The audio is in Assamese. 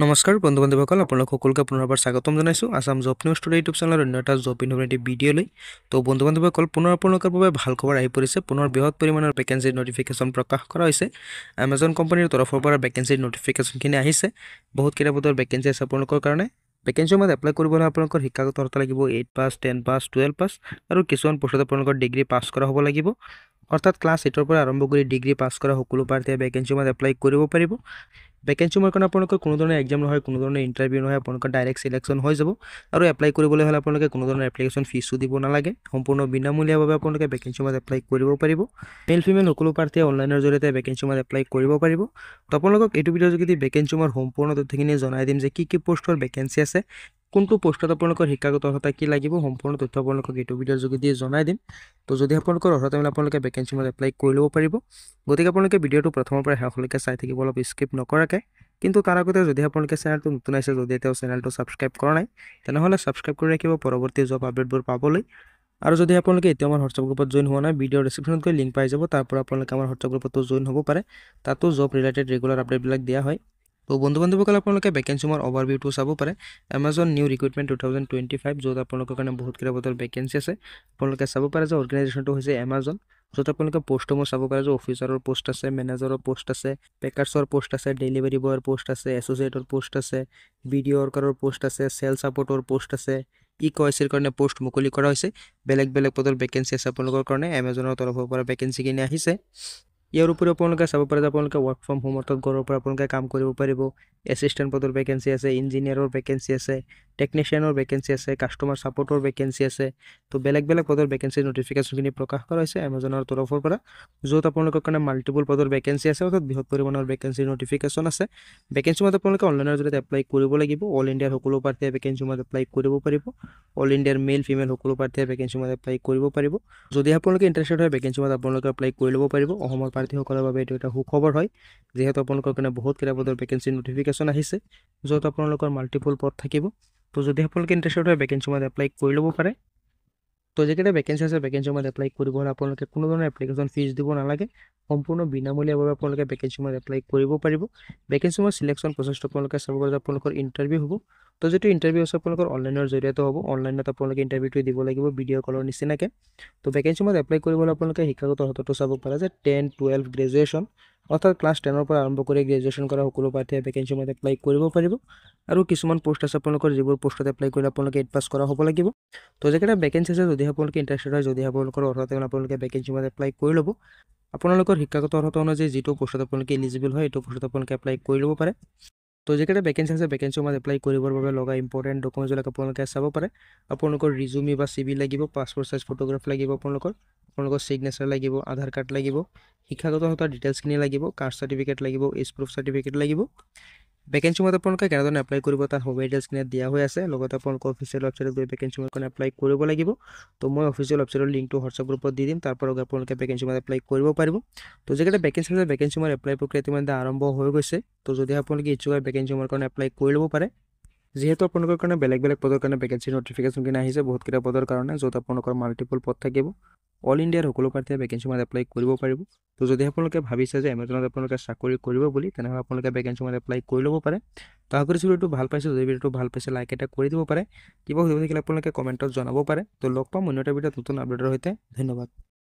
নমস্কাৰ বন্ধু বান্ধৱীসকল আপোনালোক সকলোকে পুনৰবাৰ স্বাগতম জনাইছোঁ Assam job news today YouTube চেনেলৰ অন্য এটা জব ইনফৰমেটিভ ভিডিঅ'লৈ। তো বন্ধু বান্ধৱীসকল পুনৰ আপোনালোকৰ বাবে ভাল খবৰ আহি পৰিছে। পুনৰ বৃহৎ পৰিমাণৰ ভেকেঞ্চিৰ নটিফিকেশ্যন প্ৰকাশ কৰা হৈছে। এমাজন কোম্পানীৰ তৰফৰ পৰা ভেকেঞ্চিৰ নটিফিকেশ্যনখিনি আহিছে। বহুত কেইটা পদৰ ভেকেঞ্চি আছে আপোনালোকৰ কাৰণে। ভেকেঞ্চিৰ মধ্যে এপ্লাই কৰিবলৈ আপোনালোকৰ শিক্ষাগত অৰ্হতা লাগিব 8 পাছ 10 পাছ 12 পাছ আৰু কিছুমান পোষ্টত আপোনালোকৰ ডিগ্ৰী পাছ কৰা হ'ব লাগিব। অৰ্থাৎ ক্লাছ 8ৰ পৰা আৰম্ভ কৰি ডিগ্ৰী পাছ কৰা সকলো প্ৰাৰ্থীয়ে ভেকেঞ্চিৰ মধ্যে এপ্লাই কৰিব পাৰিব। ভেকেঞ্চি মোৰ কাৰণে আপোনালোকৰ কোনো ধৰণৰ এক্সাম নহয়, কোনো ধৰণৰ ইণ্টাৰভিউ নহয়, আপোনালোকৰ ডাইৰেক্ট চিলেকশ্যন হৈ যাব। আৰু এপ্লাই কৰিবলৈ হ'লে আপোনালোকে কোনো ধৰণৰ এপ্লিকেশ্যন ফিজো দিব নালাগে। সম্পূৰ্ণ বিনামূলীয়াভাৱে আপোনালোকে ভেকেঞ্চিৰ মধ্যে এপ্লাই কৰিব পাৰিব। মেল ফিমেল সকলো প্ৰাৰ্থীয়ে অনলাইনৰ জৰিয়তে ভেকেঞ্চিৰ মধ্যে এপ্লাই কৰিব পাৰিব। তো আপোনালোকক এইটো ভিডিঅ'ৰ যোগেদি ভেকেঞ্চি মোৰ সম্পূৰ্ণ তথ্যখিনি জনাই দিম যে কি পোষ্টৰ ভেকেঞ্চি আছে, কোনটো পোষ্টত আপোনালোকৰ শিক্ষাগত অৰ্হতা কি লাগিব, সম্পূৰ্ণ তথ্য আপোনালোকক এইটো ভিডিঅ'ৰ যোগেদি জনাই দিম। তো যদি আপোনালোকৰ অৰ্হতা মিলে আপোনালোকে ভেকেঞ্চিৰ মধ্যে এপ্লাই কৰি ল'ব পাৰিব। গতিকে আপোনালোকে ভিডিঅ'টো প্ৰথমৰ পৰা শেষলৈকে চাই থাকিব, অলপ স্কিপ নকৰাকৈ। কিন্তু তাৰ আগতে যদি আপোনালোকে চেনেলটো নতুন আছে, যদি এতিয়াও চেনেলটো ছাবস্ক্ৰাইব কৰা নাই, তেনেহ'লে ছাবস্ক্ৰাইব কৰি ৰাখিব পৰৱৰ্তী জব আপডেটবোৰ পাবলৈ। আৰু যদি আপোনালোকে এতিয়া আমাৰ হোৱাটছআপ গ্ৰুপত জইন হোৱা নাই, ভিডিঅ'ৰ ডিছক্ৰিপশ্যনত গৈ লিংক পাই যাব, তাৰ পৰা আপোনালোকে আমাৰ হোৱাটছআপ গ্ৰুপতো জইন হ'ব পাৰে। তাতো জব ৰিলেটেড ৰেগুলাৰ আপডেটবিলাক দিয়া হয়। তো বন্ধু বান্ধৱীসকল আপোনালোকে ভেকেঞ্চিৰ অভাৰভিউটো চাব পাৰে। এমাজন নিউ ৰিক্ৰুইটমেণ্ট 2025, য'ত আপোনালোকৰ কাৰণে বহুত কেইটা পদৰ ভেকেঞ্চি আছে। আপোনালোকে চাব পাৰে যে অৰ্গেনাইজেশ্যনটো হৈছে এমাজন, য'ত আপোনালোকে পোষ্টসমূহ চাব পাৰে যে অফিচাৰৰ পোষ্ট আছে, মেনেজাৰৰ পোষ্ট আছে, পেকাৰ্ছৰ পোষ্ট আছে, ডেলিভাৰী বয়ৰ পোষ্ট আছে, এছ'চিয়েটৰ পোষ্ট আছে, ভিডিঅ' ৱৰ্কাৰৰ পোষ্ট আছে, চেল ছাপৰ্টৰ পোষ্ট আছে, KYCৰ কাৰণে পোষ্ট মুকলি কৰা হৈছে। বেলেগ বেলেগ পদৰ ভেকেঞ্চি আছে আপোনালোকৰ কাৰণে। এমাজনৰ তৰফৰ পৰা ভেকেঞ্চিখিনি আহিছে। ইয়াৰ উপৰিও আপোনালোকে চাব পাৰে যে আপোনালোকে ৱৰ্ক ফ্ৰম হোম, অৰ্থাৎ ঘৰৰ পৰা আপোনালোকে কাম কৰিব পাৰিব। এছিষ্টেণ্ট পদৰ ভেকেঞ্চি আছে, ইঞ্জিনিয়াৰৰ ভেকেঞ্চি আছে, টেকনিচিয়ানৰ ভেকেঞ্চি আছে, কাষ্টমাৰ ছাপৰ্টৰ ভেকেঞ্চি আছে। তো বেলেগ বেলেগ পদৰ ভেকেঞ্চিৰ নটিফিকেশ্যনখিনি প্ৰকাশ কৰা হৈছে এমাজনৰ তৰফৰ পৰা, য'ত আপোনালোকৰ কাৰণে মাল্টিপল পদৰ ভেকেঞ্চি আছে, অৰ্থাৎ বৃহৎ পৰিমাণৰ ভেকেঞ্চিৰ নটিফিকেশ্যন আছে। ভেকেঞ্চিৰ মধ্যে আপোনালোকে অনলাইনৰ জৰিয়তে এপ্লাই কৰিব লাগিব। অল ইণ্ডিয়াৰ সকলো প্ৰাৰ্থীয়ে ভেকেঞ্চিৰ মধ্যে এপ্লাই কৰিব পাৰিব। অল ইণ্ডিয়াৰ মেল ফিমেল সকলো প্ৰাৰ্থীয়ে ভেকেঞ্চিৰ মধ্যে এপ্লাই কৰিব পাৰিব। যদি আপোনালোকে ইণ্টাৰেষ্টেড হয় ভেকেঞ্চিৰ মধ্যে আপোনালোকে এপ্লাই কৰি ল'ব পাৰিব। অসমৰ প্ৰাৰ্থীসকলৰ বাবে এইটো এটা সুখবৰ হয়, যিহেতু আপোনালোকৰ কাৰণে বহুত কেইটা পদৰ ভেকেঞ্চিৰ নটিফিকেশ্যন আহিছে, য'ত আপোনালোকৰ মাল্টিপল পদ থাকিব। তো যদি আপোনালোকে ইণ্টাৰেষ্টেড হয় ভেকেঞ্চিৰ মধ্যে এপ্লাই কৰি ল'ব পাৰে। তো যিকেইটা ভেকেঞ্চি আছে ভেকেঞ্চিৰ মধ্যে এপ্লাই কৰিব হ'লে আপোনালোকে কোনো ধৰণৰ এপ্লিকেশ্যন ফিজ দিব নালাগে। সম্পূৰ্ণ বিনামূলীয়াভাৱে আপোনালোকে ভেকেঞ্চিৰ মধ্যে এপ্লাই কৰিব পাৰিব। ভেকেঞ্চিৰ চিলেকশ্যন প্ৰচেছটো আপোনালোকে চাব পাৰে যে আপোনালোকৰ ইণ্টাৰভিউ হ'ব। তো যিটো ইণ্টাৰভিউ আছে আপোনালোকৰ অনলাইনৰ জৰিয়তে হ'ব। অনলাইনত আপোনালোকে ইণ্টাৰভিউটো দিব লাগিব ভিডিঅ' কলৰ নিচিনাকৈ। তো ভেকেঞ্চিৰ মধ্যে এপ্লাই কৰিবলৈ আপোনালোকে শিক্ষাগত অৰ্হতাটো চাব পাৰে যে 10, 12 গ্ৰেজুৱেশ্যন, অৰ্থাৎ ক্লাছ 10ৰ পৰা আৰম্ভ কৰি গ্ৰেজুৱেশ্যন কৰা সকলো প্ৰাৰ্থীয়ে ভেকেঞ্চিৰ মধ্যে এপ্লাই কৰিব পাৰিব। আৰু কিছুমান পোষ্ট আছে আপোনালোকৰ, যিবোৰ পোষ্টত এপ্লাই কৰিলে আপোনালোকে 8 পাছ কৰা হ'ব লাগিব। তো যেকেইটা ভেকেঞ্চি আছে, যদি আপোনালোকে ইণ্টাৰেষ্টেড হয়, যদি আপোনালোকৰ অৰ্হতা আপোনালোকে ভেকেঞ্চিৰ মধ্যে এপ্লাই কৰি ল'ব। আপোনালোকৰ শিক্ষাগত অৰ্হতা অনুযায়ী যিটো পোষ্টত আপোনালোকে এলিজিবল হয়, এইটো পোষ্টত আপোনালোকে এপ্লাই কৰি ল'ব পাৰে। তো যেকেইটা ভেকেঞ্চি আছে ভেকেঞ্চিৰ মধ্যে এপ্লাই কৰিবৰ বাবে লগা ইম্পৰ্টেণ্ট ডকুমেণ্টছবিলাক আপোনালোকে চাব পাৰে। আপোনালোকৰ ৰিজুমি বা CV লাগিব, পাছপৰ্ট চাইজ ফটোগ্ৰাফ লাগিব, আপোনালোকৰ ছিগনেচাৰ লাগিব, আধাৰ কাৰ্ড লাগিব, শিক্ষাগত অৰ্হতাৰ ডিটেইলছখিনি লাগিব, কাষ্ট চাৰ্টিফিকেট লাগিব, এজ প্ৰুফ চাৰ্টিফিকেট লাগিব। ভেকেঞ্চিৰ মধ্যে আপোনালোকে কেনেধৰণে এপ্লাই কৰিব তাৰ সব ডিটেইলছখিনি দিয়া হৈ আছে। লগতে আপোনালোকৰ অফিচিয়েল ৱেবছাইটত গৈ ভেকেঞ্চিৰ কাৰণে এপ্লাই কৰিব লাগিব। তো মই অফিচিয়েল ৱেবছাইটৰ লিংকটো হোৱাটছআপ গ্ৰুপত দি দিম, তাৰ পৰা আপোনালোকে ভেকেঞ্চিৰ মধ্যে এপ্লাই কৰিব পাৰিব। তো যেকেইটা ভেকেঞ্চি আছে ভেকেঞ্চিৰ এপ্লাই প্ৰক্ৰিয়া ইতিমধ্যে আৰম্ভ হৈ গৈছে। তো যদি আপোনালোকে ইচ্ছুক হয় ভেকেঞ্চিৰ কাৰণে এপ্লাই কৰি ল'ব পাৰে। যিহেতু আপোনালোকৰ কাৰণে বেলেগ বেলেগ পদৰ কাৰণে ভেকেঞ্চিৰ নটিফিকেশ্যনখিনি আহিছে, বহুতকেইটা পদৰ কাৰণে, য'ত আপোনালোকৰ মাল্টিপল পদ থাকিব। অল ইণ্ডিয়াৰ সকলো প্ৰাৰ্থীয়ে ভেকেঞ্চিৰ মধ্যে এপ্লাই কৰিব পাৰিব। তো যদি আপোনালোকে ভাবিছে যে এমাজনত আপোনালোকে চাকৰি কৰিব বুলি, তেনেহ'লে আপোনালোকে ভেকেঞ্চিৰ মধ্যে এপ্লাই কৰি ল'ব পাৰে। তো আশা কৰিছোঁ ভিডিঅ'টো ভাল পাইছে। যদি ভিডিঅ'টো ভাল পাইছে লাইক এটা কৰি দিব পাৰে। কিবা সুধিব থাকিলে আপোনালোকে কমেণ্টত জনাব পাৰে। তো লগ পাম অন্য এটা ভিডিঅ'ত নতুন আপডেটৰ সৈতে। ধন্যবাদ।